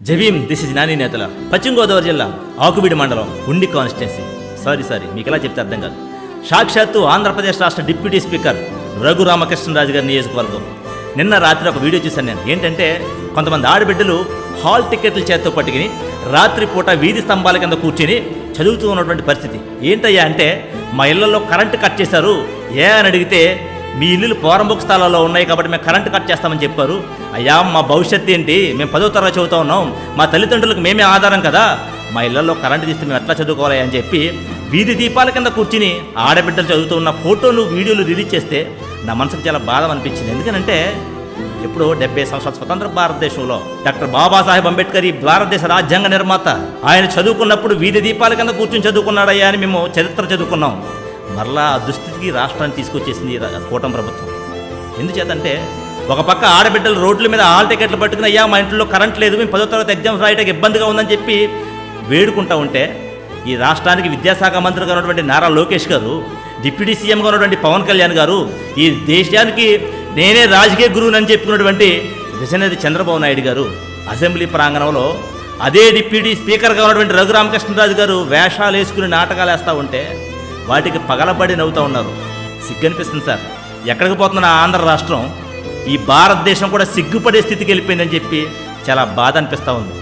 జబీం this is Nani నేతల పశ్చిమ గోదావరి జిల్లా ఆకుబీడి మండలం ఉండి కాన్స్టిట్యున్సీ. సారీ మీకు ఎలా చెప్తే అర్థం కాదు. సాక్షాత్తు ఆంధ్రప్రదేశ్ రాష్ట్ర డిప్యూటీ స్పీకర్ రఘు రామకృష్ణరాజు గారి నియోజకవర్గం. నిన్న రాత్రి ఒక వీడియో చూశాను నేను. ఏంటంటే కొంతమంది ఆడబిడ్డలు హాల్ టికెట్ల చేత్తో పట్టుకుని రాత్రిపూట వీధి స్తంభాల కింద కూర్చొని చదువుతూ ఉన్నటువంటి పరిస్థితి. ఏంటయ్యా అంటే మా ఇళ్లలో కరెంటు కట్ చేశారు అని అడిగితే మీ ఇల్లులు పోరంబొక్క స్థలాల్లో ఉన్నాయి కాబట్టి మేము కరెంటు కట్ చేస్తామని చెప్పారు. అయ్యా మా భవిష్యత్తు ఏంటి, మేము 10వ తరగతి చదువుతూ ఉన్నాం, మా తల్లిదండ్రులకు మేమే ఆధారం కదా, మా ఇళ్లలో కరెంటు తీస్తే మేము ఎట్లా చదువుకోవాలి అని చెప్పి వీధి దీపాల కింద కూర్చుని ఆడబిడ్డలు చదువుతూ ఉన్న ఫోటోలు వీడియోలు రిలీజ్ చేస్తే నా మనసుకు చాలా బాధ అనిపించింది. ఎందుకంటే ఎప్పుడో 70 సంవత్సరాల స్వతంత్ర భారతదేశంలో డాక్టర్ బాబాసాహెబ్ అంబేద్కర్ ఈ భారతదేశ రాజ్యాంగ నిర్మాత, ఆయన చదువుకున్నప్పుడు వీధి దీపాల కింద కూర్చుని చదువుకున్నాడయ్యా అని మేము చరిత్ర చదువుకున్నాం. మరలా ఆ దుస్థితికి రాష్ట్రాన్ని తీసుకొచ్చేసింది కూటమి ప్రభుత్వం. ఎందుచేతంటే ఒక పక్క ఆడబిడ్డలు రోడ్ల మీద హాల్ టికెట్లు పట్టుకుని అయ్యా మా ఇంట్లో కరెంట్ లేదు, మేము 10వ తరగతి ఎగ్జామ్స్ రాయడానికి ఇబ్బందిగా ఉందని చెప్పి వేడుకుంటా ఉంటే ఈ రాష్ట్రానికి విద్యాశాఖ మంత్రిగా ఉన్నటువంటి నారా లోకేష్ గారు, డిప్యూటీ సీఎంగా ఉన్నటువంటి పవన్ కళ్యాణ్ గారు, ఈ దేశానికి నేనే రాజకీయ గురువునని చెప్పుకున్నటువంటి దిశనేది చంద్రబాబు నాయుడు గారు అసెంబ్లీ ప్రాంగణంలో అదే డిప్యూటీ స్పీకర్గా ఉన్నటువంటి రఘు రామకృష్ణరాజు గారు వేషాలు వేసుకుని నాటకాలు వేస్తూ ఉంటే వాటికి పగలబడి నవ్వుతూ ఉన్నారు. సిగ్గనిపిస్తుంది సార్. ఎక్కడికి పోతున్న ఆంధ్ర రాష్ట్రం, ఈ భారతదేశం కూడా సిగ్గుపడే స్థితికి వెళ్ళిపోయిందని చెప్పి చాలా బాధ అనిపిస్తూ ఉంది.